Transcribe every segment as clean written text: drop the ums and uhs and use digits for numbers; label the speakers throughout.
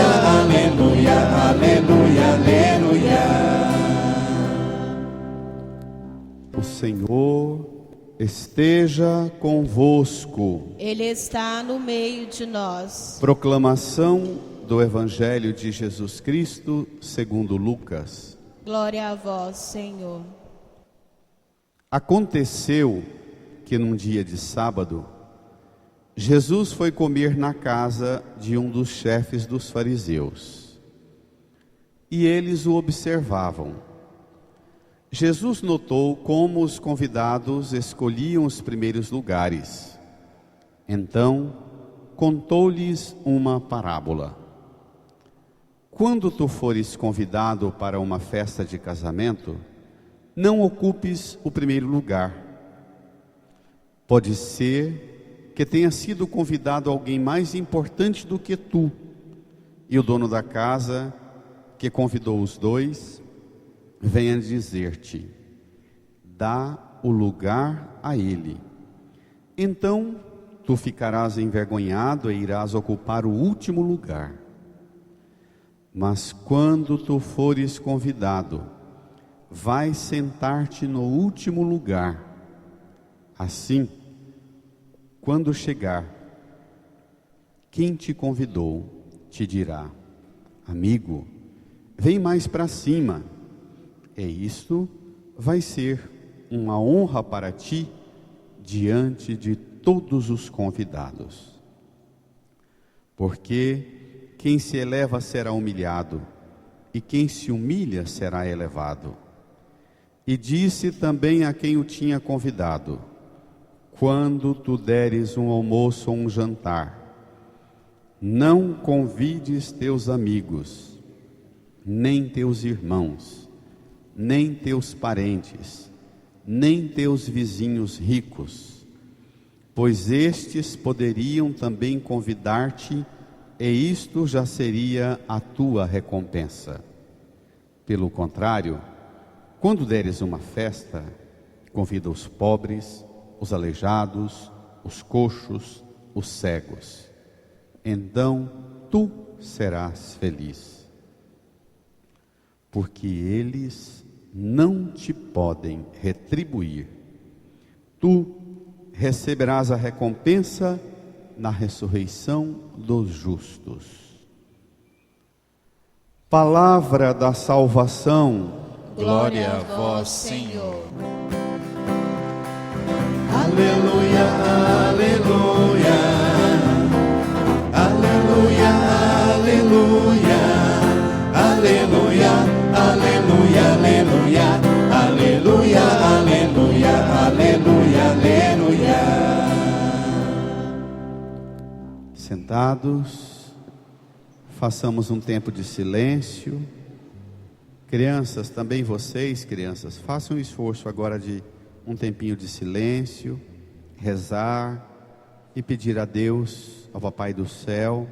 Speaker 1: aleluia, aleluia, aleluia, aleluia.
Speaker 2: O Senhor esteja convosco.
Speaker 3: Ele está no meio de nós.
Speaker 2: Proclamação do Evangelho de Jesus Cristo segundo Lucas.
Speaker 3: Glória a vós, Senhor.
Speaker 2: Aconteceu que num dia de sábado, Jesus foi comer na casa de um dos chefes dos fariseus. E eles o observavam. Jesus notou como os convidados escolhiam os primeiros lugares. Então, contou-lhes uma parábola. Quando tu fores convidado para uma festa de casamento, não ocupes o primeiro lugar. Pode ser que tenha sido convidado alguém mais importante do que tu, e o dono da casa, que convidou os dois, venha dizer-te: dá o lugar a ele. Então tu ficarás envergonhado e irás ocupar o último lugar. Mas quando tu fores convidado, vai sentar-te no último lugar. Assim, quando chegar, quem te convidou te dirá: amigo, vem mais para cima. E isto vai ser uma honra para ti diante de todos os convidados. Porque quem se eleva será humilhado, e quem se humilha será elevado. E disse também a quem o tinha convidado: quando tu deres um almoço ou um jantar, não convides teus amigos, nem teus irmãos, nem teus parentes, nem teus vizinhos ricos, pois estes poderiam também convidar-te, e isto já seria a tua recompensa. Pelo contrário, quando deres uma festa, convida os pobres, os aleijados, os coxos, os cegos. Então tu serás feliz, porque eles não te podem retribuir. Tu receberás a recompensa na ressurreição dos justos. Palavra da salvação.
Speaker 1: Glória a vós, Senhor. Aleluia, aleluia, aleluia, aleluia, aleluia, aleluia, aleluia, aleluia, aleluia, aleluia, aleluia.
Speaker 2: Sentados, façamos um tempo de silêncio. Crianças, também vocês, crianças, façam um esforço agora de um tempinho de silêncio, rezar e pedir a Deus, ao Papai do céu,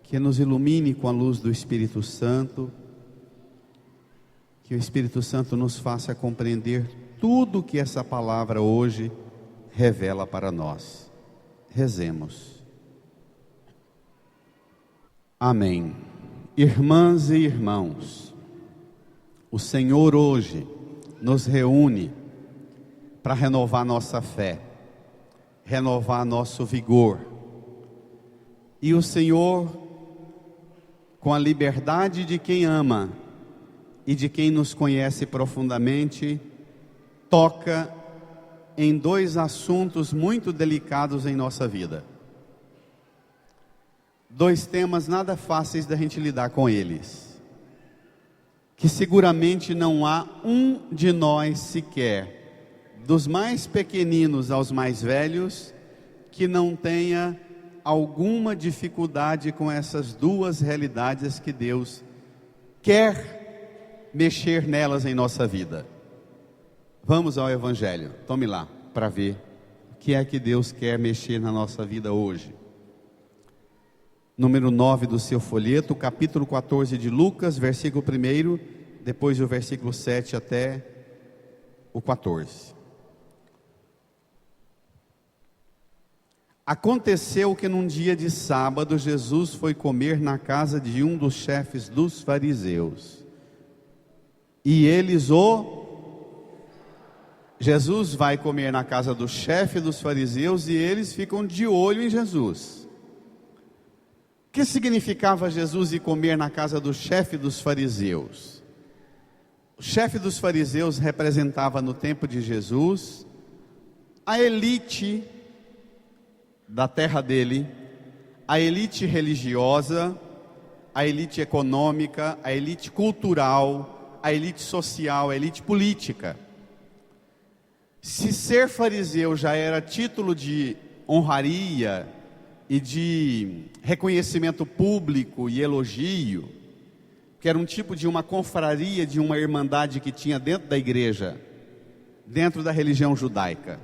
Speaker 2: que nos ilumine com a luz do Espírito Santo, que o Espírito Santo nos faça compreender tudo que essa palavra hoje revela para nós. Rezemos. Amém. Irmãs e irmãos, o Senhor hoje nos reúne para renovar nossa fé, renovar nosso vigor. E o Senhor, com a liberdade de quem ama e de quem nos conhece profundamente, toca em dois assuntos muito delicados em nossa vida. Dois temas nada fáceis da gente lidar com eles, que seguramente não há um de nós sequer, dos mais pequeninos aos mais velhos, que não tenha alguma dificuldade com essas duas realidades que Deus quer mexer nelas em nossa vida. Vamos ao Evangelho, tome lá para ver o que é que Deus quer mexer na nossa vida hoje. Número 9 do seu folheto, capítulo 14 de Lucas, versículo 1, depois do versículo 7 até o 14. Aconteceu que num dia de sábado, Jesus foi comer na casa de um dos chefes dos fariseus. E Jesus vai comer na casa do chefe dos fariseus e eles ficam de olho em Jesus. O que significava Jesus ir comer na casa do chefe dos fariseus? O chefe dos fariseus representava no tempo de Jesus a elite da terra dele, a elite religiosa, a elite econômica, a elite cultural, a elite social, a elite política. Se ser fariseu já era título de honraria e de reconhecimento público e elogio, que era um tipo de uma confraria, de uma irmandade que tinha dentro da igreja, dentro da religião judaica,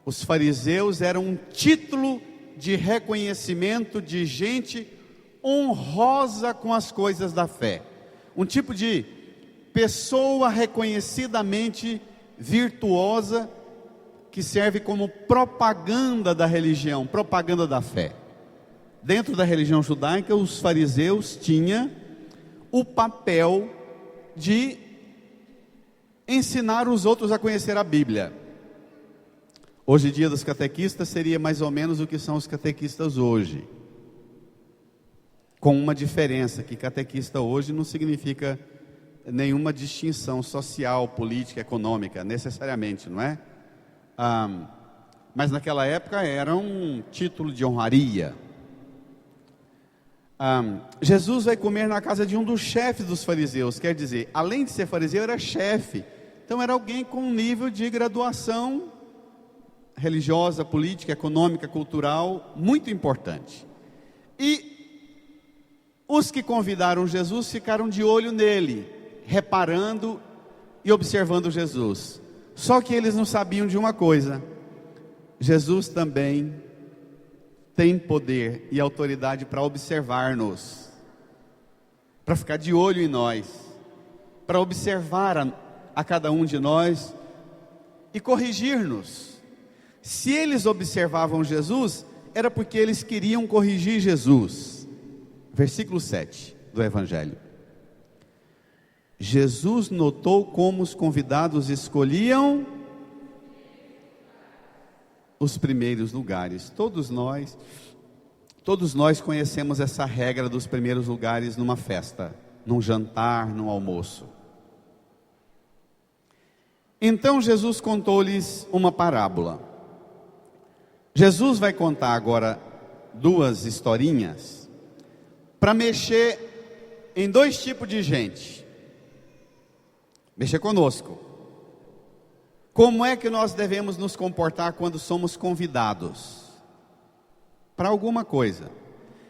Speaker 2: os fariseus eram um título de reconhecimento de gente honrosa com as coisas da fé, um tipo de pessoa reconhecidamente virtuosa, que serve como propaganda da religião, propaganda da fé. Dentro da religião judaica, os fariseus tinham o papel de ensinar os outros a conhecer a Bíblia. Hoje em dia dos catequistas seria mais ou menos o que são os catequistas hoje, com uma diferença, que catequista hoje não significa nenhuma distinção social, política, econômica, necessariamente, não é? Mas naquela época era um título de honraria. Jesus vai comer na casa de um dos chefes dos fariseus, quer dizer, além de ser fariseu, era chefe, então era alguém com um nível de graduação religiosa, política, econômica, cultural, muito importante. E os que convidaram Jesus ficaram de olho nele, reparando e observando Jesus. Só que eles não sabiam de uma coisa: Jesus também tem poder e autoridade para observar-nos, para ficar de olho em nós, para observar a cada um de nós e corrigir-nos. Se eles observavam Jesus, era porque eles queriam corrigir Jesus. Versículo 7 do Evangelho. Jesus notou como os convidados escolhiam os primeiros lugares. Todos nós conhecemos essa regra dos primeiros lugares numa festa, num jantar, num almoço. Então Jesus contou-lhes uma parábola. Jesus vai contar agora duas historinhas para mexer em dois tipos de gente. Mexer conosco. Como é que nós devemos nos comportar quando somos convidados para alguma coisa?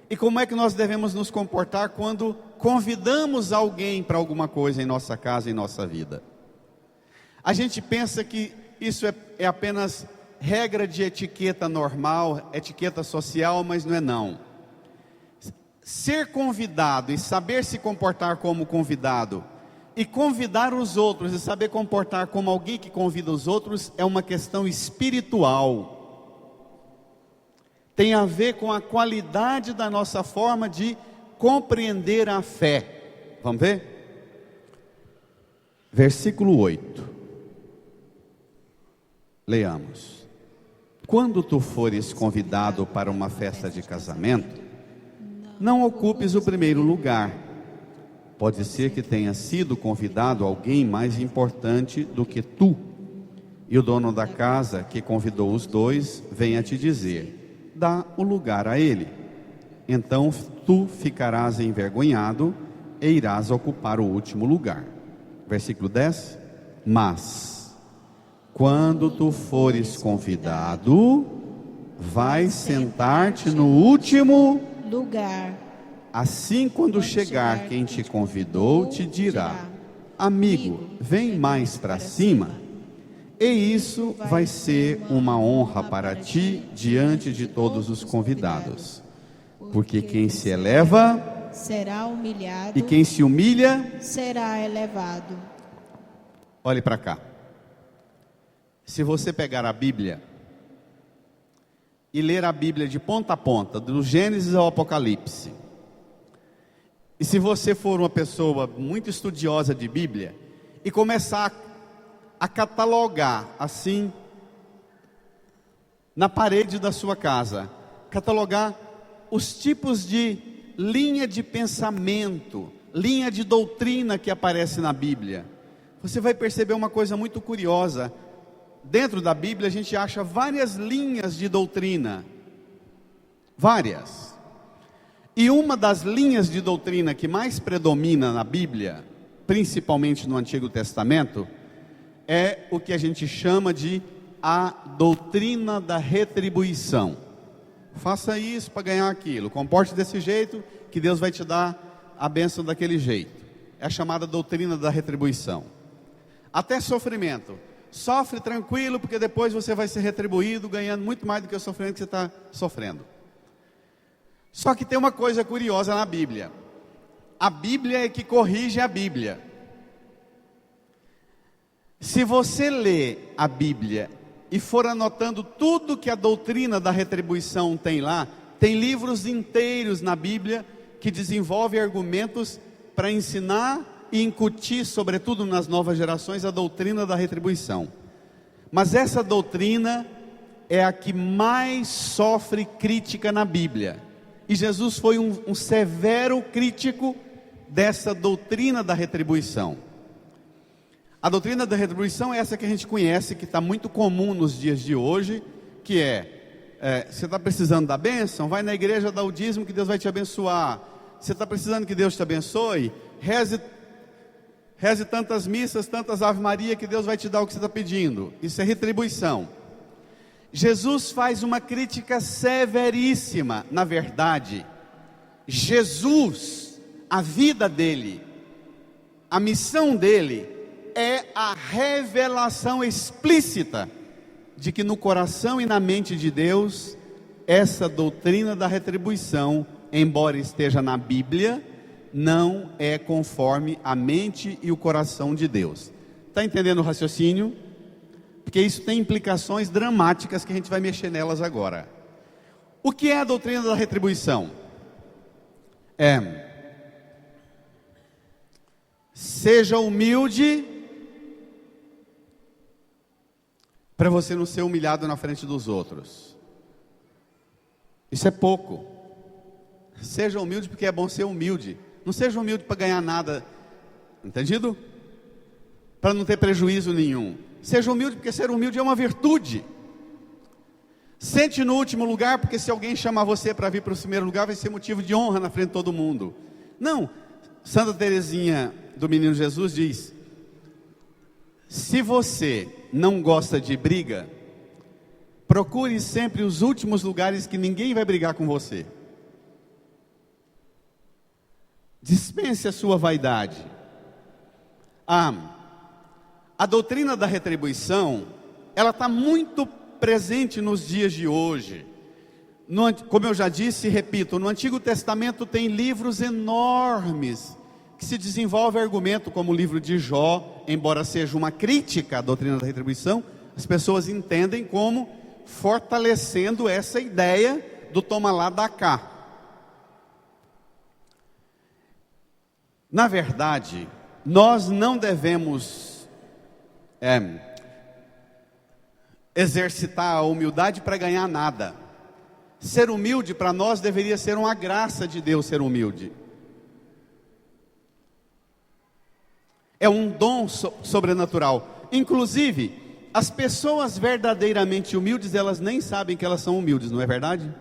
Speaker 2: E como é que nós devemos nos comportar quando convidamos alguém para alguma coisa em nossa casa, em nossa vida? A gente pensa que isso é apenas regra de etiqueta normal, etiqueta social, mas não é não. Ser convidado e saber se comportar como convidado, e convidar os outros e saber comportar como alguém que convida os outros, é uma questão espiritual. Tem a ver com a qualidade da nossa forma de compreender a fé. Vamos ver? Versículo 8. Leamos. Quando tu fores convidado para uma festa de casamento, não ocupes o primeiro lugar. Pode ser que tenha sido convidado alguém mais importante do que tu, e o dono da casa que convidou os dois venha te dizer: dá o lugar a ele. Então tu ficarás envergonhado e irás ocupar o último lugar. Versículo 10. Mas quando tu fores convidado, vai sentar-te no último
Speaker 3: lugar.
Speaker 2: Assim, quando chegar quem te convidou, te dirá: amigo, vem mais para cima. E isso vai ser uma honra para ti diante de todos os convidados. Porque quem se eleva
Speaker 3: será humilhado,
Speaker 2: e quem se humilha
Speaker 3: será elevado.
Speaker 2: Olhe para cá. Se você pegar a Bíblia e ler a Bíblia de ponta a ponta, do Gênesis ao Apocalipse, e se você for uma pessoa muito estudiosa de Bíblia, e começar a catalogar assim, na parede da sua casa, catalogar os tipos de linha de pensamento, linha de doutrina que aparece na Bíblia, você vai perceber uma coisa muito curiosa. Dentro da Bíblia a gente acha várias linhas de doutrina, várias, e uma das linhas de doutrina que mais predomina na Bíblia, principalmente no Antigo Testamento, é o que a gente chama de a doutrina da retribuição. Faça isso para ganhar aquilo, comporte desse jeito que Deus vai te dar a bênção daquele jeito. É a chamada doutrina da retribuição. Até sofrimento, sofre tranquilo, porque depois você vai ser retribuído ganhando muito mais do que o sofrimento que você está sofrendo. Só que tem uma coisa curiosa na Bíblia. A Bíblia é que corrige a Bíblia. Se você lê a Bíblia e for anotando tudo que a doutrina da retribuição tem lá, tem livros inteiros na Bíblia que desenvolvem argumentos para ensinar e incutir, sobretudo nas novas gerações, a doutrina da retribuição. Mas essa doutrina é a que mais sofre crítica na Bíblia. E Jesus foi um severo crítico dessa doutrina da retribuição. A doutrina da retribuição é essa que a gente conhece, que está muito comum nos dias de hoje, que você está precisando da bênção, vai na igreja, dá o dízimo que Deus vai te abençoar. Você está precisando que Deus te abençoe, reze tantas missas, tantas Ave Maria, que Deus vai te dar o que você está pedindo. Isso é retribuição. Jesus faz uma crítica severíssima. Na verdade, Jesus, a vida dele, a missão dele, é a revelação explícita de que no coração e na mente de Deus, essa doutrina da retribuição, embora esteja na Bíblia, não é conforme a mente e o coração de Deus. Está entendendo o raciocínio? Porque isso tem implicações dramáticas que a gente vai mexer nelas agora. O que é a doutrina da retribuição? Seja humilde, para você não ser humilhado na frente dos outros. Isso é pouco. Seja humilde porque é bom ser humilde. Não seja humilde para ganhar nada, entendido? Para não ter prejuízo nenhum. Seja humilde porque ser humilde é uma virtude. Sente no último lugar, porque se alguém chamar você para vir para o primeiro lugar, vai ser motivo de honra na frente de todo mundo. Não, Santa Teresinha do Menino Jesus diz: se você não gosta de briga, procure sempre os últimos lugares que ninguém vai brigar com você. Dispense a sua vaidade. A doutrina da retribuição, ela está muito presente nos dias de hoje. Como eu já disse e repito, no Antigo Testamento tem livros enormes que se desenvolve argumento, como o livro de Jó, embora seja uma crítica à doutrina da retribuição, as pessoas entendem como fortalecendo essa ideia do toma lá, dá cá. Na verdade, nós não devemos exercitar a humildade para ganhar nada. Ser humilde para nós deveria ser uma graça de Deus ser humilde. É um dom sobrenatural. Inclusive, as pessoas verdadeiramente humildes, elas nem sabem que elas são humildes, não é verdade?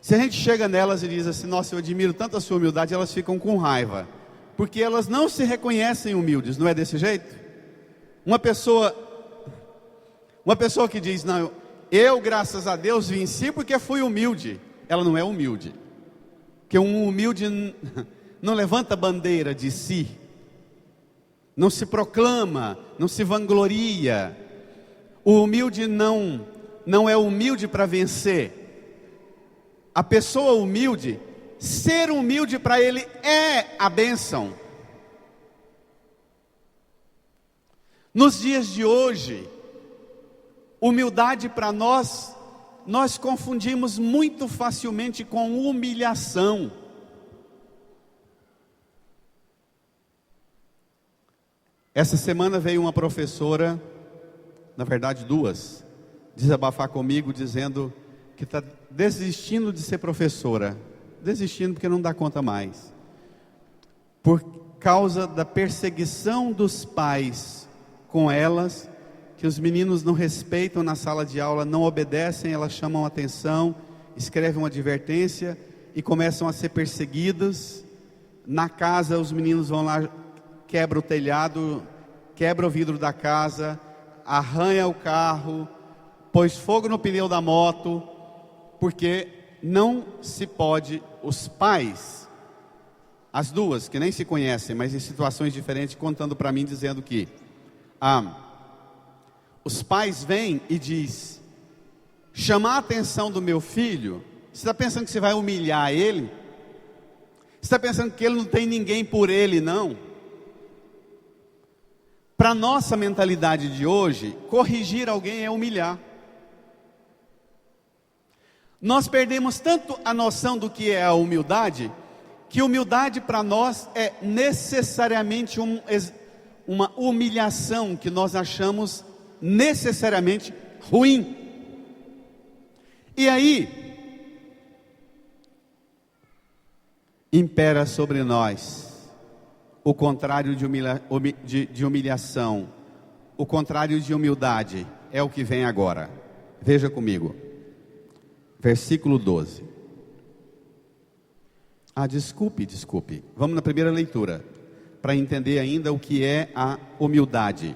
Speaker 2: Se a gente chega nelas e diz assim: nossa, eu admiro tanto a sua humildade, elas ficam com raiva, porque elas não se reconhecem humildes, não é desse jeito? Uma pessoa que diz: não, eu graças a Deus venci porque fui humilde, ela não é humilde. Porque um humilde não levanta bandeira de si, não se proclama, não se vangloria. O humilde não é humilde para vencer. A pessoa humilde, ser humilde para ele é a bênção. Nos dias de hoje, humildade para nós nós confundimos muito facilmente com humilhação. Essa semana veio uma professora, na verdade duas, desabafar comigo dizendo que está desistindo de ser professora. Desistindo porque não dá conta mais. Por causa da perseguição dos pais com elas, que os meninos não respeitam na sala de aula, não obedecem, elas chamam atenção, escrevem uma advertência e começam a ser perseguidas. Na casa os meninos vão lá, quebra o telhado, quebra o vidro da casa, arranha o carro, pôs fogo no pneu da moto, porque não se pode, os pais, as duas que nem se conhecem, mas em situações diferentes, contando para mim, dizendo que os pais vêm e diz: chamar a atenção do meu filho, você está pensando que você vai humilhar ele? Você está pensando que ele não tem ninguém por ele, não? Para a nossa mentalidade de hoje, corrigir alguém é humilhar. Nós perdemos tanto a noção do que é a humildade, que humildade para nós é necessariamente uma humilhação que nós achamos necessariamente ruim. E aí, impera sobre nós o contrário de humilhação, o contrário de humildade, é o que vem agora. Veja comigo, versículo 12. Desculpe, vamos na primeira leitura, para entender ainda o que é a humildade.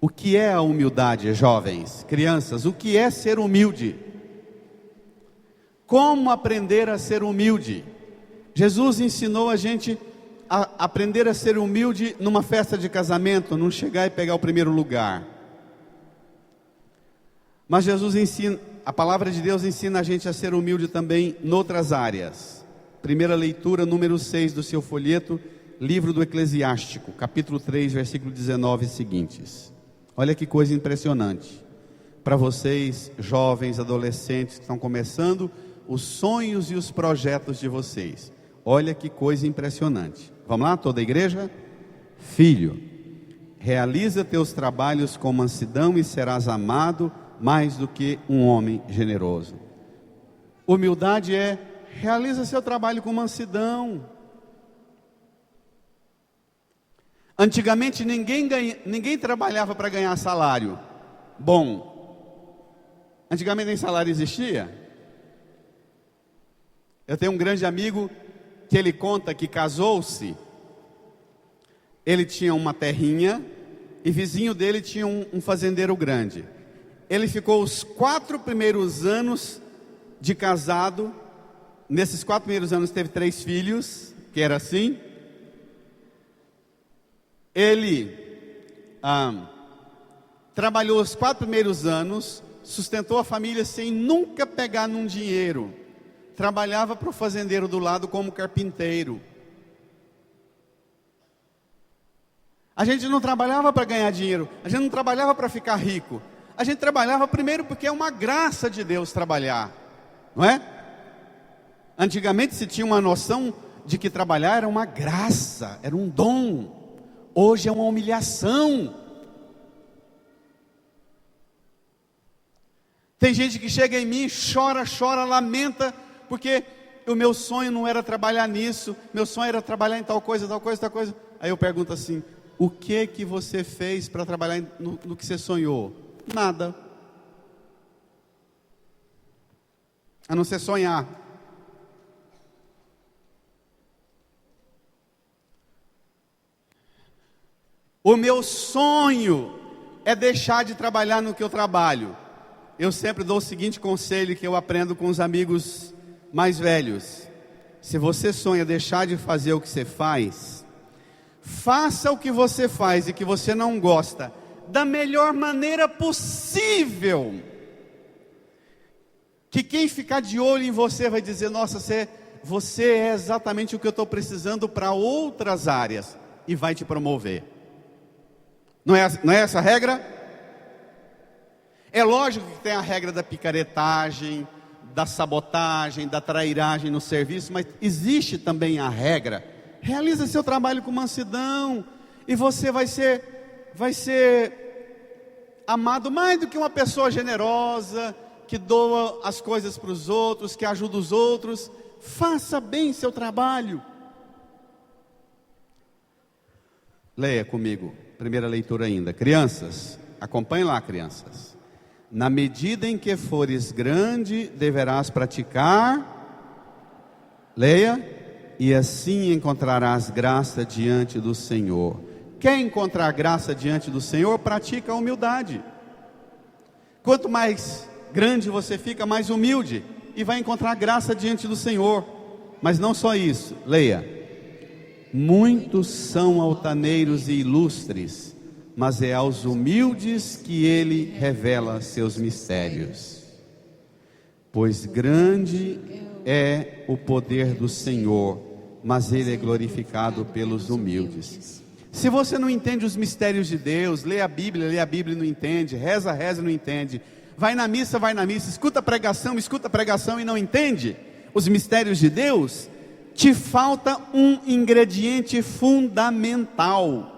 Speaker 2: O que é a humildade, jovens, crianças? O que é ser humilde? Como aprender a ser humilde? Jesus ensinou a gente a aprender a ser humilde numa festa de casamento, não chegar e pegar o primeiro lugar. Mas Jesus ensina, a palavra de Deus ensina a gente a ser humilde também em outras áreas. Primeira leitura, número 6 do seu folheto, livro do Eclesiástico, capítulo 3, versículo 19 e seguintes. Olha que coisa impressionante. Para vocês, jovens, adolescentes que estão começando, os sonhos e os projetos de vocês. Olha que coisa impressionante. Vamos lá, toda a igreja? Filho, realiza teus trabalhos com mansidão e serás amado mais do que um homem generoso. Humildade é, realiza seu trabalho com mansidão. Antigamente ninguém trabalhava para ganhar salário bom. Antigamente nem salário existia. Eu tenho um grande amigo que ele conta que casou-se. Ele tinha uma terrinha e vizinho dele tinha um fazendeiro grande. Ele ficou os 4 primeiros anos de casado. Nesses 4 primeiros anos teve 3 filhos, que era assim. Ele trabalhou os 4 primeiros anos, sustentou a família sem nunca pegar num dinheiro. Trabalhava para o fazendeiro do lado como carpinteiro. A gente não trabalhava para ganhar dinheiro, a gente não trabalhava para ficar rico. A gente trabalhava primeiro porque é uma graça de Deus trabalhar, não é? Antigamente se tinha uma noção de que trabalhar era uma graça, era um dom. Hoje é uma humilhação. Tem gente que chega em mim, chora, lamenta, porque o meu sonho não era trabalhar nisso, meu sonho era trabalhar em tal coisa. Aí eu pergunto assim: o que você fez para trabalhar no que você sonhou? Nada. A não ser sonhar. O meu sonho é deixar de trabalhar no que eu trabalho. Eu sempre dou o seguinte conselho que eu aprendo com os amigos mais velhos: se você sonha deixar de fazer o que você faz, faça o que você faz e que você não gosta da melhor maneira possível, que quem ficar de olho em você vai dizer: nossa, você é exatamente o que eu estou precisando para outras áreas, e vai te promover. Não é essa a regra? É lógico que tem a regra da picaretagem, da sabotagem, da trairagem no serviço, mas existe também a regra: realiza seu trabalho com mansidão, e você vai ser amado mais do que uma pessoa generosa, que doa as coisas para os outros, que ajuda os outros. Faça bem seu trabalho. Leia comigo, primeira leitura ainda. Crianças, acompanhe lá, crianças. Na medida em que fores grande, deverás praticar, leia, e assim encontrarás graça diante do Senhor. Quer encontrar graça diante do Senhor? Pratica a humildade. Quanto mais grande você fica, mais humilde, e vai encontrar graça diante do Senhor. Mas não só isso, leia. Muitos são altaneiros e ilustres, mas é aos humildes que ele revela seus mistérios. Pois grande é o poder do Senhor, mas ele é glorificado pelos humildes. Se você não entende os mistérios de Deus, lê a Bíblia e não entende, reza e não entende, vai na missa, escuta pregação e não entende os mistérios de Deus, te falta um ingrediente fundamental.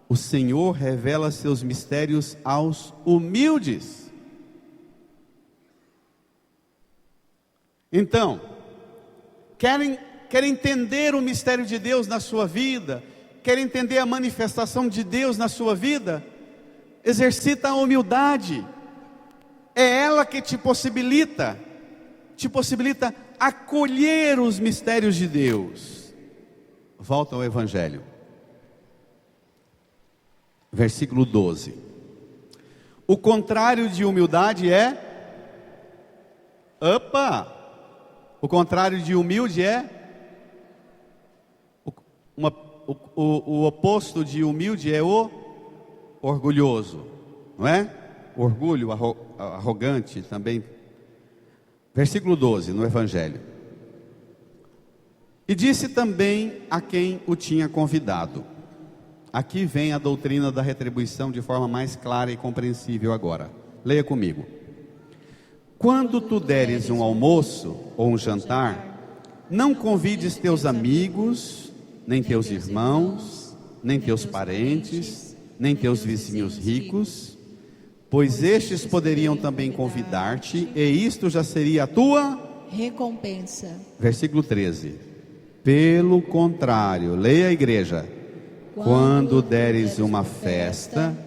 Speaker 2: O Senhor revela seus mistérios aos humildes. Então, quer entender o mistério de Deus na sua vida, quer entender a manifestação de Deus na sua vida, exercita a humildade. É ela que te possibilita acolher os mistérios de Deus. Volta ao Evangelho. Versículo 12. O contrário de humildade é... O contrário de humilde é... O oposto de humilde é o orgulhoso, não é? Orgulho, arrogante também. Versículo 12 no Evangelho. E disse também a quem o tinha convidado. Aqui vem a doutrina da retribuição de forma mais clara e compreensível agora. Leia comigo. Quando tu deres um almoço ou um jantar, não convides teus amigos, nem teus irmãos, nem teus parentes, nem teus vizinhos ricos, pois estes poderiam também convidar-te, e isto já seria a tua
Speaker 3: recompensa.
Speaker 2: Versículo 13. Pelo contrário, leia a igreja. Quando deres uma festa,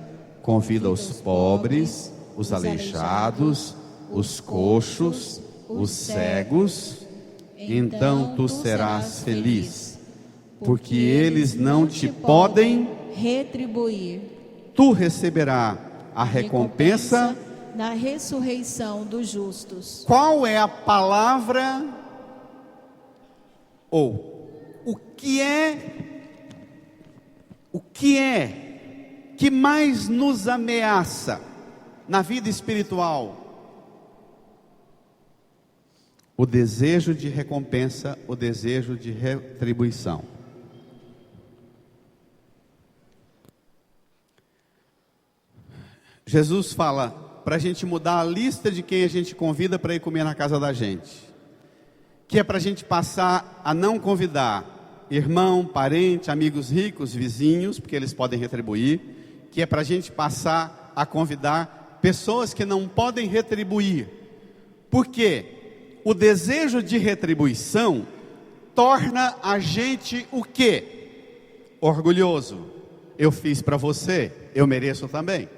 Speaker 2: convida os pobres, os aleijados, os coxos, os cegos, então tu serás feliz, porque eles não te podem
Speaker 3: retribuir.
Speaker 2: Tu receberás a recompensa
Speaker 3: na ressurreição dos justos.
Speaker 2: Qual é a palavra, ou o que é que mais nos ameaça na vida espiritual? O desejo de recompensa, o desejo de retribuição. Jesus fala para a gente mudar a lista de quem a gente convida para ir comer na casa da gente, que é para a gente passar a não convidar irmão, parente, amigos ricos, vizinhos, porque eles podem retribuir, que é para a gente passar a convidar pessoas que não podem retribuir, porque o desejo de retribuição torna a gente o quê? Orgulhoso. Eu fiz para você, eu mereço também.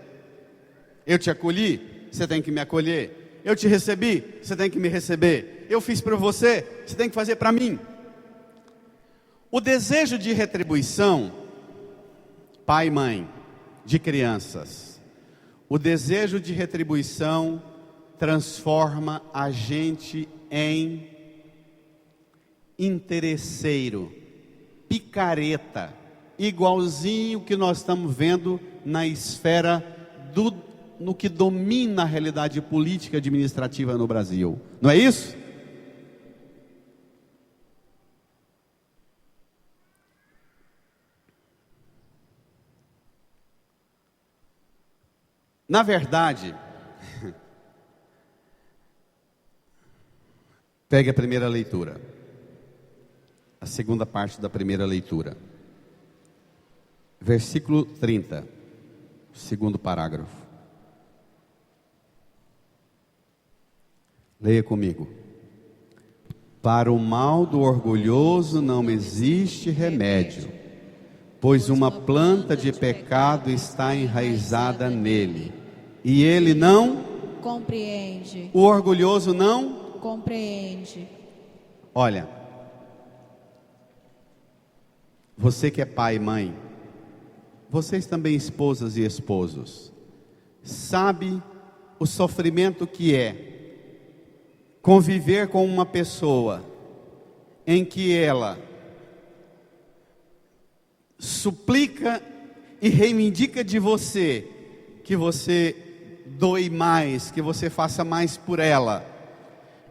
Speaker 2: Eu te acolhi, você tem que me acolher. Eu te recebi, você tem que me receber. Eu fiz para você, você tem que fazer para mim. O desejo de retribuição, pai e mãe de crianças, o desejo de retribuição transforma a gente em interesseiro, picareta, igualzinho que nós estamos vendo na esfera no que domina a realidade política e administrativa no Brasil. Não é isso? Na verdade, Pegue a primeira leitura, a segunda parte da primeira leitura, versículo 30, segundo parágrafo. Leia comigo. Para o mal do orgulhoso não existe remédio, pois uma planta de pecado está enraizada nele, e ele não
Speaker 3: compreende.
Speaker 2: O orgulhoso não
Speaker 3: Compreende.
Speaker 2: Olha, você que é pai e mãe, vocês também esposas e esposos, sabe o sofrimento que é conviver com uma pessoa em que ela suplica e reivindica de você que você doe mais, que você faça mais por ela,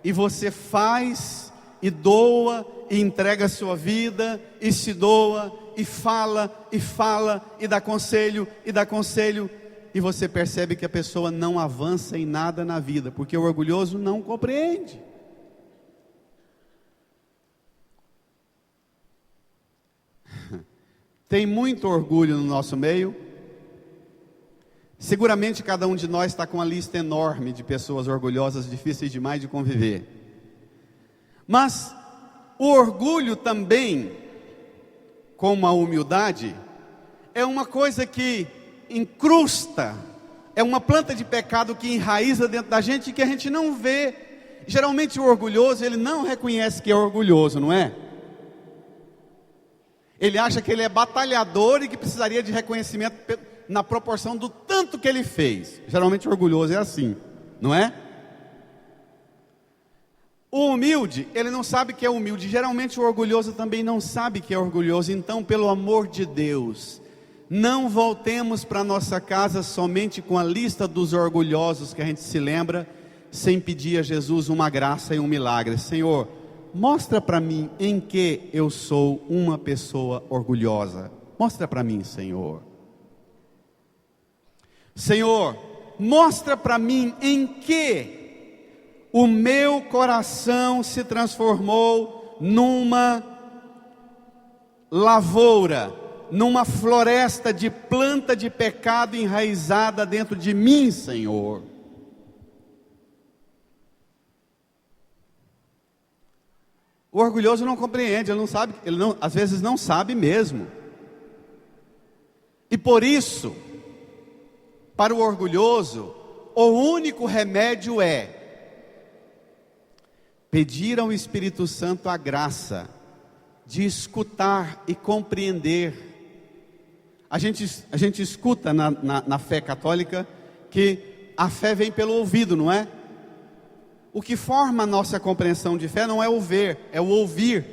Speaker 2: e você faz e doa e entrega a sua vida e se doa e fala e dá conselho e você percebe que a pessoa não avança em nada na vida, porque o orgulhoso não compreende. Tem muito orgulho no nosso meio. Seguramente cada um de nós está com uma lista enorme de pessoas orgulhosas, difíceis demais de conviver. Mas o orgulho também, como a humildade, é uma coisa que incrusta, é uma planta de pecado que enraiza dentro da gente e que a gente não vê. Geralmente o orgulhoso, ele não reconhece que é orgulhoso, não é? Ele acha que ele é batalhador e que precisaria de reconhecimento na proporção do tanto que ele fez. Geralmente o orgulhoso é assim, não é? O humilde, ele não sabe que é humilde. Geralmente o orgulhoso também não sabe que é orgulhoso. Então, pelo amor de Deus, não voltemos para nossa casa somente com a lista dos orgulhosos que a gente se lembra, sem pedir a Jesus uma graça e um milagre. Senhor, mostra para mim em que eu sou uma pessoa orgulhosa. Mostra para mim, Senhor. Senhor, mostra para mim em que o meu coração se transformou numa lavoura, numa floresta de planta de pecado enraizada dentro de mim, Senhor. O orgulhoso não compreende, ele não sabe, às vezes não sabe mesmo. E por isso, para o orgulhoso, o único remédio é pedir ao Espírito Santo a graça de escutar e compreender. A gente escuta na fé católica que a fé vem pelo ouvido, não é? O que forma a nossa compreensão de fé não é o ver, é o ouvir.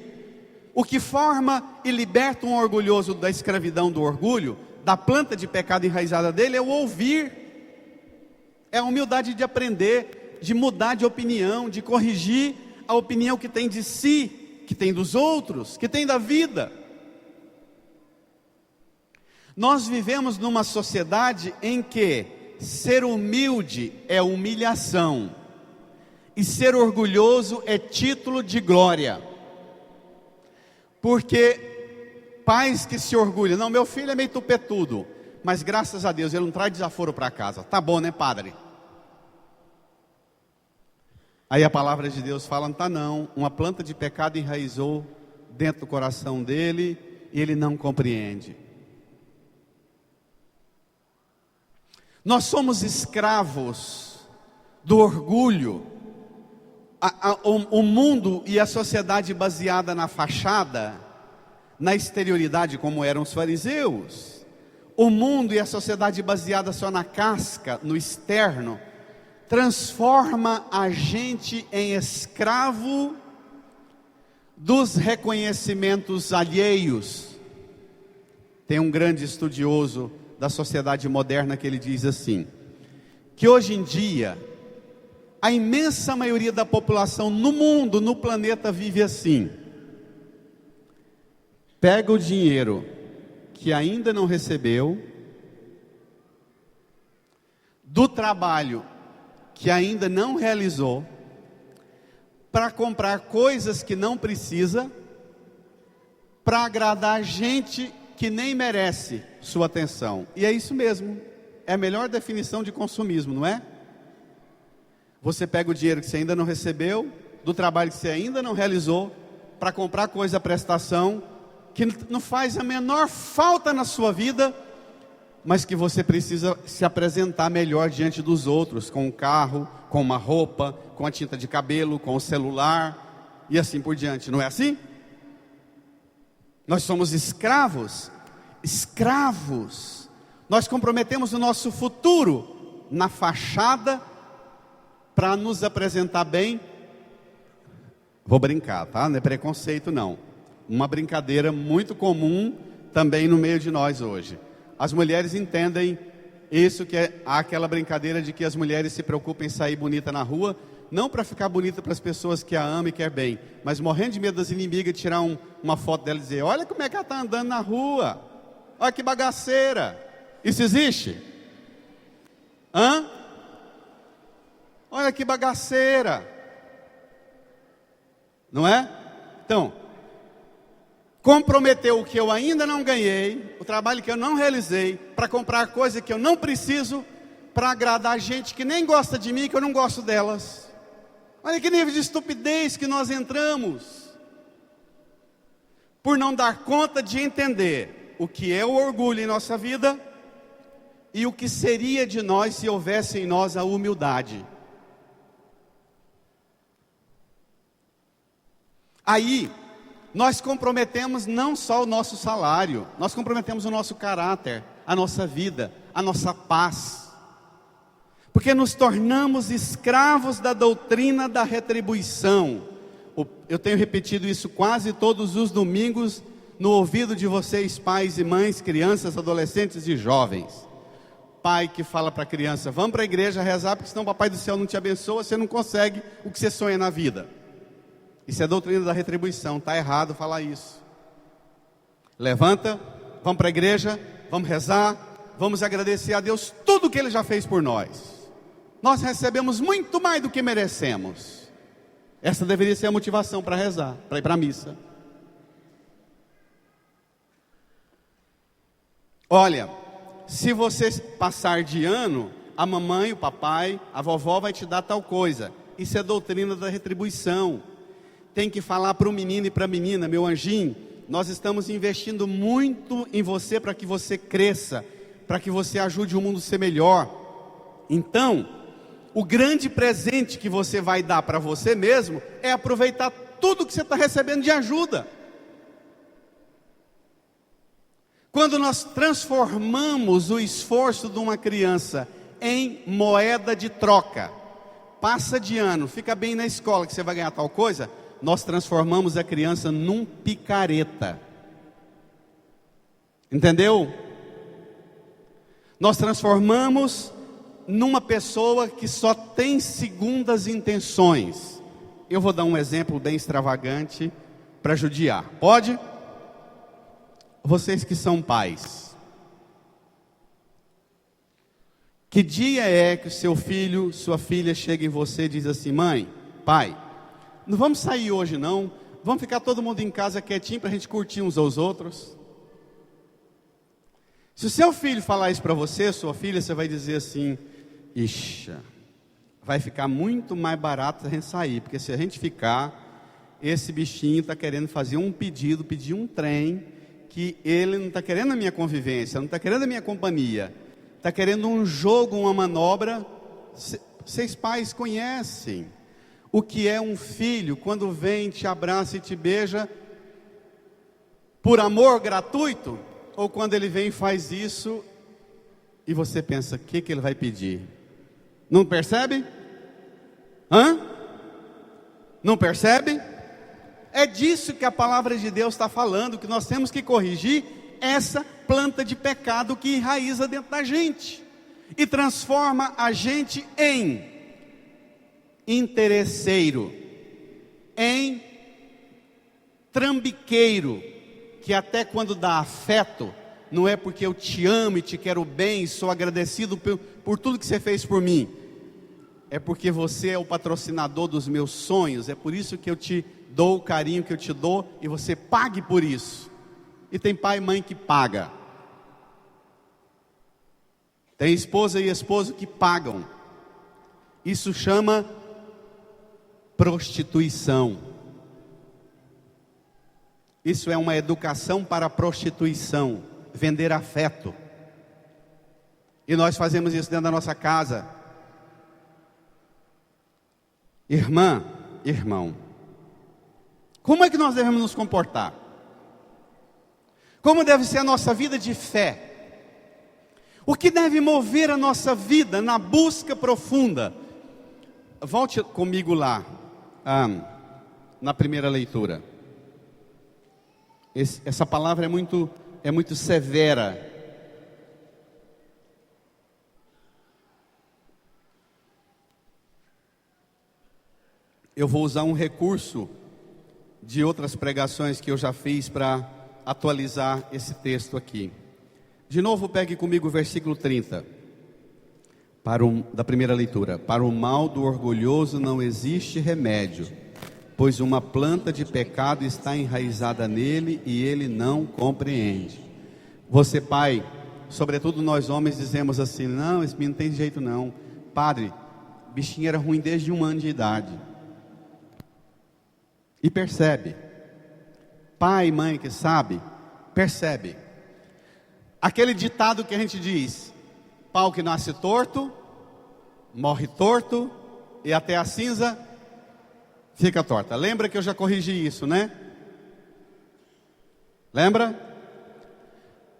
Speaker 2: O que forma e liberta um orgulhoso da escravidão do orgulho, da planta de pecado enraizada dele, é o ouvir. É a humildade de aprender, de mudar de opinião, de corrigir a opinião que tem de si, que tem dos outros, que tem da vida. Nós vivemos numa sociedade em que ser humilde é humilhação e ser orgulhoso é título de glória. Porque pais que se orgulham, não, meu filho é meio tupetudo, mas graças a Deus ele não traz desaforo para casa. Tá bom, né, padre? Aí a palavra de Deus fala, não tá não, uma planta de pecado enraizou dentro do coração dele e ele não compreende. Nós somos escravos do orgulho. O mundo e a sociedade baseada na fachada, na exterioridade, como eram os fariseus. O mundo e a sociedade baseada só na casca, no externo, transforma a gente em escravo dos reconhecimentos alheios. Tem um grande estudioso da sociedade moderna que ele diz assim, que hoje em dia a imensa maioria da população no mundo, no planeta, vive assim: pega o dinheiro que ainda não recebeu, do trabalho que ainda não realizou, para comprar coisas que não precisa, para agradar gente que nem merece sua atenção. E é isso mesmo, é a melhor definição de consumismo, não é? Você pega o dinheiro que você ainda não recebeu, do trabalho que você ainda não realizou, para comprar coisa, prestação, que não faz a menor falta na sua vida, mas que você precisa se apresentar melhor diante dos outros, com um carro, com uma roupa, com a tinta de cabelo, com o celular, e assim por diante, não é assim? Nós somos escravos, nós comprometemos o nosso futuro na fachada, para nos apresentar bem. Vou brincar, tá? Não é preconceito não, uma brincadeira muito comum também no meio de nós hoje. As mulheres entendem isso, que é aquela brincadeira de que as mulheres se preocupam em sair bonita na rua, não para ficar bonita para as pessoas que a amam e quer bem, mas morrendo de medo das inimigas, tirar uma foto dela e dizer: olha como é que ela está andando na rua, olha que bagaceira. Isso existe? Olha que bagaceira, não é? Então, comprometer o que eu ainda não ganhei, o trabalho que eu não realizei, para comprar coisa que eu não preciso, para agradar gente que nem gosta de mim, que eu não gosto delas. Olha que nível de estupidez que nós entramos, por não dar conta de entender o que é o orgulho em nossa vida, e o que seria de nós se houvesse em nós a humildade. Aí, nós comprometemos não só o nosso salário, nós comprometemos o nosso caráter, a nossa vida, a nossa paz. Porque nos tornamos escravos da doutrina da retribuição. Eu tenho repetido isso quase todos os domingos no ouvido de vocês, pais e mães, crianças, adolescentes e jovens. Pai que fala para a criança: vamos para a igreja rezar, porque senão o Papai do Céu não te abençoa, você não consegue o que você sonha na vida. Isso é a doutrina da retribuição, está errado falar isso. Levanta, vamos para a igreja, vamos rezar, vamos agradecer a Deus tudo que Ele já fez por nós. Nós recebemos muito mais do que merecemos. Essa deveria ser a motivação para rezar, para ir para a missa. Olha, se você passar de ano, a mamãe, o papai, a vovó vai te dar tal coisa. Isso é doutrina da retribuição. Tem que falar para o menino e para a menina: meu anjinho, nós estamos investindo muito em você para que você cresça, para que você ajude o mundo a ser melhor. Então, o grande presente que você vai dar para você mesmo é aproveitar tudo que você está recebendo de ajuda. Quando nós transformamos o esforço de uma criança em moeda de troca, passa de ano, fica bem na escola que você vai ganhar tal coisa, nós transformamos a criança num picareta. Entendeu? Nós transformamos numa pessoa que só tem segundas intenções. Eu vou dar um exemplo bem extravagante para judiar. Pode? Vocês que são pais, que dia é que o seu filho, sua filha chega em você e diz assim: mãe, pai, não vamos sair hoje não, vamos ficar todo mundo em casa quietinho para a gente curtir uns aos outros? Se o seu filho falar isso para você, sua filha, você vai dizer assim: ixa, vai ficar muito mais barato a gente sair, porque se a gente ficar, esse bichinho está querendo fazer um pedido, pedir um trem, que ele não está querendo a minha convivência, não está querendo a minha companhia, está querendo um jogo, uma manobra. Vocês pais conhecem o que é um filho quando vem, te abraça e te beija por amor gratuito, ou quando ele vem e faz isso e você pensa: o que ele vai pedir? Não percebe? Não percebe? É disso que a palavra de Deus está falando, que nós temos que corrigir essa planta de pecado que enraiza dentro da gente e transforma a gente em interesseiro, em trambiqueiro, que até quando dá afeto, não é porque eu te amo e te quero bem, sou agradecido por tudo que você fez por mim. é porque você é o patrocinador dos meus sonhos, é por isso que eu te dou o carinho que eu te dou, e você pague por isso. E tem pai e mãe que paga. Tem esposa e esposo que pagam. Isso chama prostituição. Isso é uma educação para a prostituição, vender afeto. E nós fazemos isso dentro da nossa casa. Irmã, irmão, como é que nós devemos nos comportar? Como deve ser a nossa vida de fé? O que deve mover a nossa vida na busca profunda? Volte comigo lá, na primeira leitura. Essa palavra é muito severa. Eu vou usar um recurso de outras pregações que eu já fiz para atualizar esse texto aqui. De novo, pegue comigo o versículo 30, da primeira leitura. Para o mal do orgulhoso não existe remédio, pois uma planta de pecado está enraizada nele e ele não compreende. Você, pai, sobretudo nós homens, dizemos assim: não, esse menino não tem jeito não. Padre, o bichinho era ruim desde 1 ano de idade. E percebe. Pai e mãe que sabe, percebe. Aquele ditado que a gente diz: pau que nasce torto, morre torto, e até a cinza fica torta. Lembra que eu já corrigi isso, né? Lembra?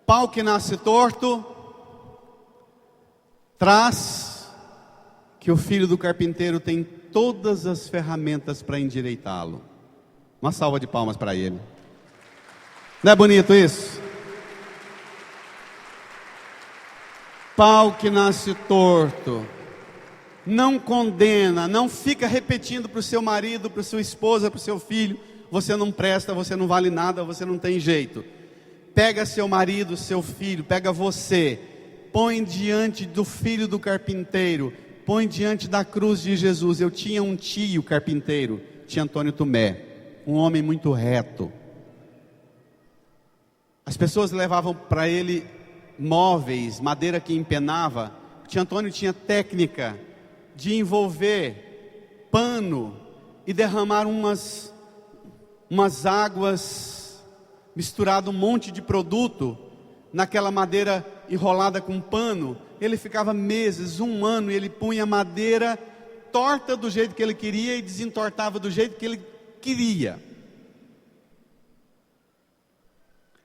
Speaker 2: Pau que nasce torto traz que o filho do carpinteiro tem todas as ferramentas para endireitá-lo. Uma salva de palmas para ele. Não é bonito isso? Pau que nasce torto não condena, não fica repetindo para o seu marido, para a sua esposa, para o seu filho: você não presta, você não vale nada, você não tem jeito. Pega seu marido, seu filho, pega você, põe diante do filho do carpinteiro, põe diante da cruz de Jesus. Eu tinha um tio carpinteiro, tio Antônio Tomé, um homem muito reto. As pessoas levavam para ele móveis, madeira que empenava. O tio Antônio tinha técnica de envolver pano e derramar umas águas, misturado um monte de produto naquela madeira enrolada com pano. Ele ficava meses, 1 ano, e ele punha a madeira torta do jeito que ele queria e desentortava do jeito que ele queria.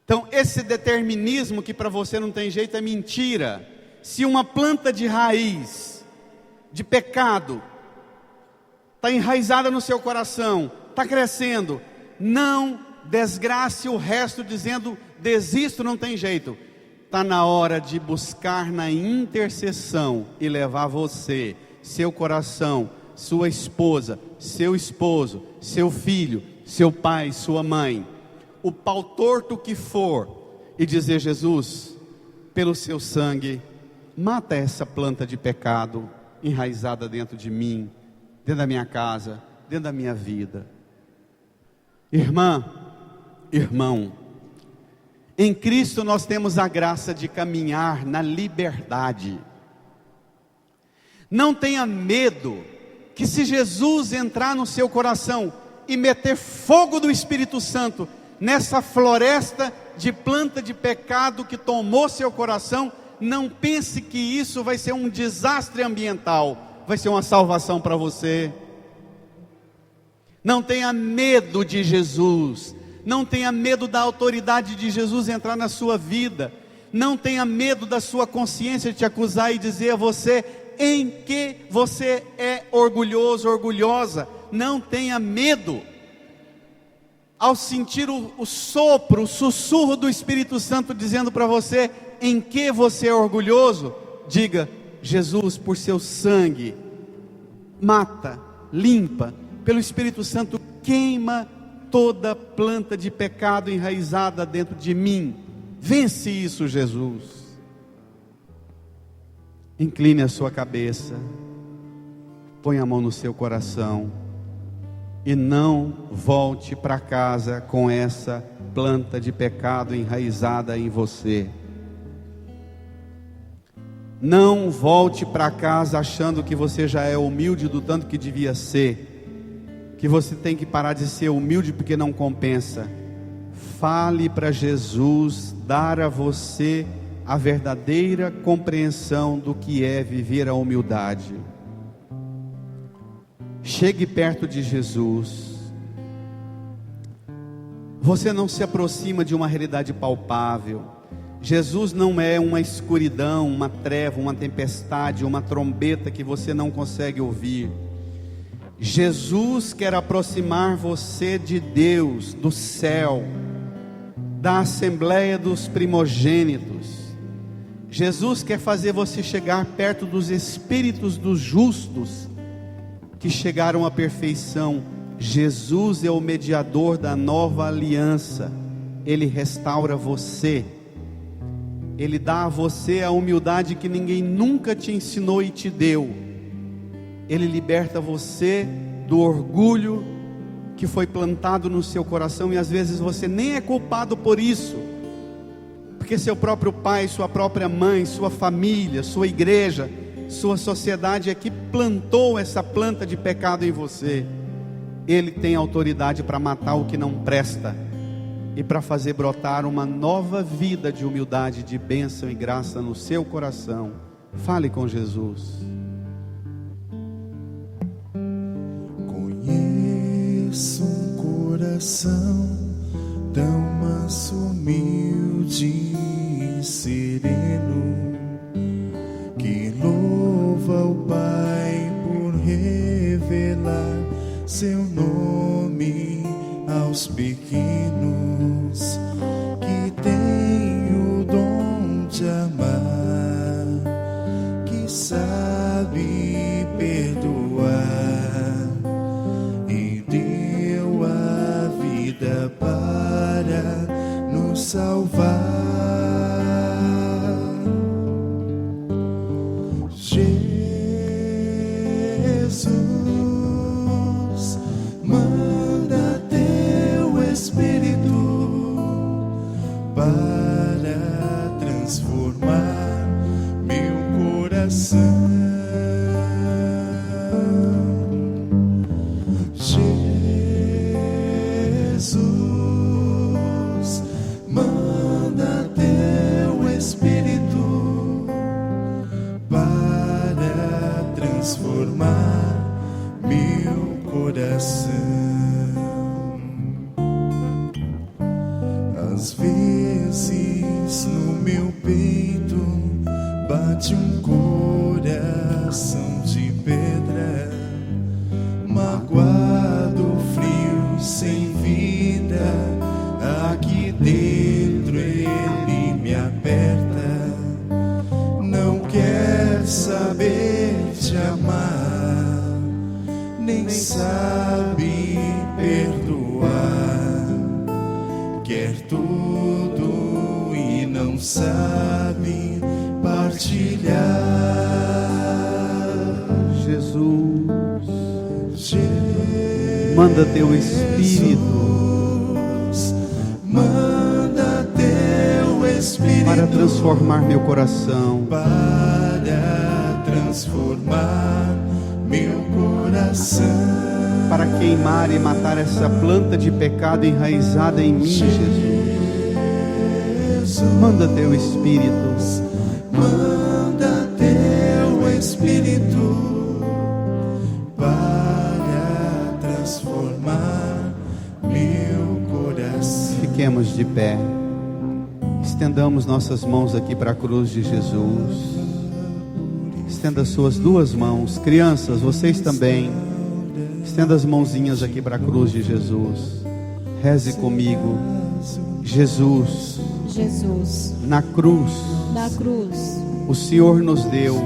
Speaker 2: Então, esse determinismo que para você não tem jeito é mentira. Se uma planta de raiz, de pecado, está enraizada no seu coração, está crescendo, não desgrace o resto dizendo: desisto, não tem jeito. Está na hora de buscar na intercessão e levar você, seu coração, sua esposa, seu esposo, seu filho, seu pai, sua mãe, o pau torto que for, e dizer: Jesus, pelo seu sangue, mata essa planta de pecado enraizada dentro de mim, dentro da minha casa, dentro da minha vida. Irmã, irmão, em Cristo nós temos a graça de caminhar na liberdade. Não tenha medo que, se Jesus entrar no seu coração e meter fogo do Espírito Santo nessa floresta de planta de pecado que tomou seu coração, não pense que isso vai ser um desastre ambiental, vai ser uma salvação para você. Não tenha medo de Jesus, não tenha medo da autoridade de Jesus entrar na sua vida, não tenha medo da sua consciência te acusar e dizer a você em que você é orgulhoso, orgulhosa. Não tenha medo. Ao sentir o sopro, o sussurro do Espírito Santo dizendo para você em que você é orgulhoso, diga: Jesus, por seu sangue, mata, limpa, pelo Espírito Santo, queima toda planta de pecado enraizada dentro de mim. Vence isso, Jesus. Incline a sua cabeça. Põe a mão no seu coração e não volte para casa com essa planta de pecado enraizada em você. Não volte para casa achando que você já é humilde do tanto que devia ser, que você tem que parar de ser humilde porque não compensa. Fale para Jesus dar a você a verdadeira compreensão do que é viver a humildade. Chegue perto de Jesus. Você não se aproxima de uma realidade palpável. Jesus não é uma escuridão, uma treva, uma tempestade, uma trombeta que você não consegue ouvir. Jesus quer aproximar você de Deus, do céu, da assembleia dos primogênitos. Jesus quer fazer você chegar perto dos espíritos dos justos, que chegaram à perfeição. Jesus é o mediador da nova aliança. Ele restaura você. Ele dá a você a humildade que ninguém nunca te ensinou e te deu. Ele liberta você do orgulho que foi plantado no seu coração, e às vezes você nem é culpado por isso, porque seu próprio pai, sua própria mãe, sua família, sua igreja, sua sociedade é que plantou essa planta de pecado em você. Ele tem autoridade para matar o que não presta e para fazer brotar uma nova vida de humildade, de bênção e graça no seu coração. Fale com Jesus.
Speaker 1: Conheço um coração tão manso, humilde e sereno, que louva o Pai por revelar seu nome aos pequenos, que tem o dom de amar, que sabe perdoar e deu a vida para nos salvar. Jesus, manda teu Espírito para transformar meu coração. Jesus, manda teu Espírito para transformar meu coração. Às vezes no meu peito bate um coração de pedra, magoado, frio, sem vida. Aqui dentro ele me aperta, não quer saber te amar, nem sabe perdoar, quer tudo e não sabe partilhar.
Speaker 2: Jesus, manda teu Espírito
Speaker 1: manda teu Espírito
Speaker 2: para transformar meu coração,
Speaker 1: para transformar meu coração,
Speaker 2: para queimar e matar essa planta de pecado enraizada em mim. Jesus, manda teu Espírito,
Speaker 1: manda teu Espírito para transformar meu coração.
Speaker 2: Fiquemos de pé, estendamos nossas mãos aqui para a cruz de Jesus. Estenda suas duas mãos. Crianças, vocês também, estenda as mãozinhas aqui para a cruz de Jesus. Reze comigo. Jesus,
Speaker 3: Jesus,
Speaker 2: na cruz, o Senhor nos deu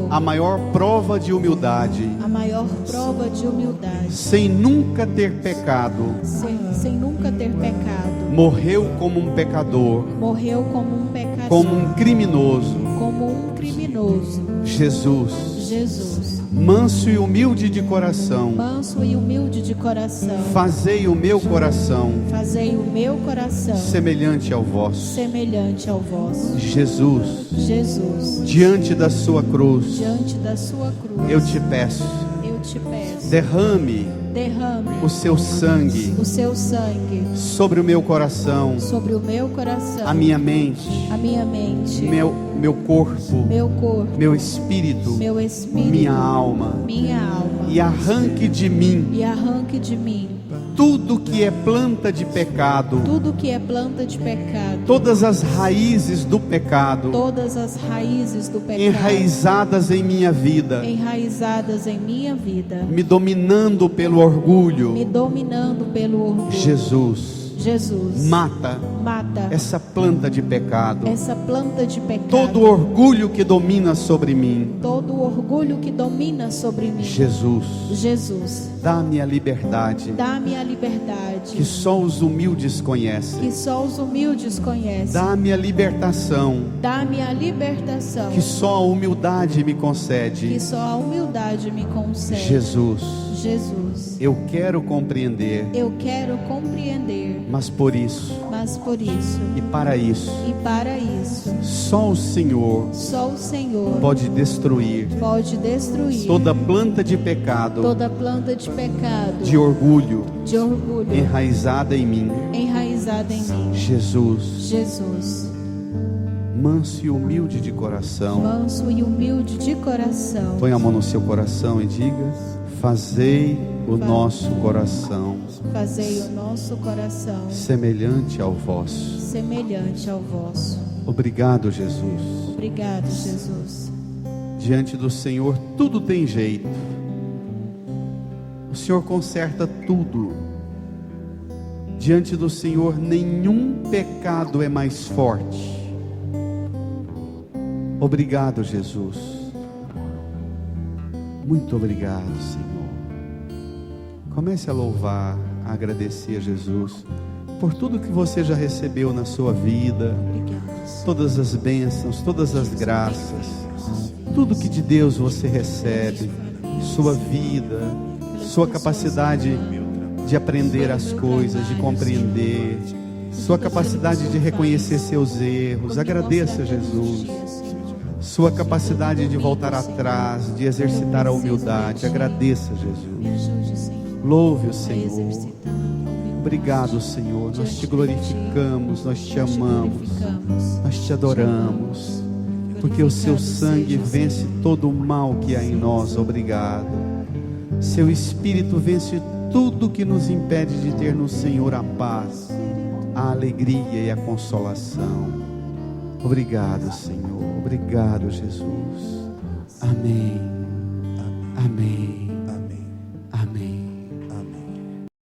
Speaker 3: a
Speaker 2: maior prova de humildade, sem nunca ter pecado.
Speaker 3: sem nunca ter pecado.
Speaker 2: Morreu como um pecador, como um criminoso.
Speaker 3: Jesus,
Speaker 2: manso e humilde de coração,
Speaker 3: manso e humilde de coração,
Speaker 2: fazei o meu coração
Speaker 3: fazei o meu coração
Speaker 2: semelhante ao vosso.
Speaker 3: semelhante ao vosso.
Speaker 2: Jesus,
Speaker 3: Jesus,
Speaker 2: diante da sua cruz,
Speaker 3: diante da sua cruz,
Speaker 2: eu te peço, derrame o seu sangue
Speaker 3: o seu sangue
Speaker 2: sobre o meu coração,
Speaker 3: sobre o meu coração,
Speaker 2: a minha mente, meu corpo, meu espírito, minha alma, e arranque de mim tudo que é planta de pecado, todas as raízes do pecado, enraizadas em minha vida, me dominando pelo orgulho. Jesus, mata essa planta de pecado, todo orgulho que domina sobre mim. Jesus, dá-me a liberdade que só os humildes conhecem. Dá-me a libertação que só a humildade me concede. Jesus, eu quero compreender, mas por isso e para isso, só o Senhor pode destruir toda planta de pecado, de orgulho enraizada em mim. Jesus, manso e humilde de coração, põe a mão no seu coração e diga: fazei o nosso coração semelhante ao vosso. Obrigado, Jesus. Diante do Senhor tudo tem jeito. O Senhor conserta tudo. Diante do Senhor nenhum pecado é mais forte. Obrigado, Jesus. Muito obrigado, Senhor. Comece a louvar, a agradecer a Jesus por tudo que você já recebeu na sua vida, todas as bênçãos, todas as graças, tudo que de Deus você recebe, sua vida, sua capacidade de aprender as coisas, de compreender, sua capacidade de reconhecer seus erros. Agradeça a Jesus. Sua capacidade de voltar atrás, de exercitar a humildade. Agradeça a Jesus. Louve o Senhor. Obrigado, Senhor. Nós te glorificamos, nós te amamos, nós te adoramos, porque o seu sangue vence todo o mal que há em nós. Obrigado. Seu Espírito vence tudo que nos impede de ter no Senhor a paz, a alegria e a consolação. Obrigado, Senhor. Obrigado, Jesus. Amém. Amém.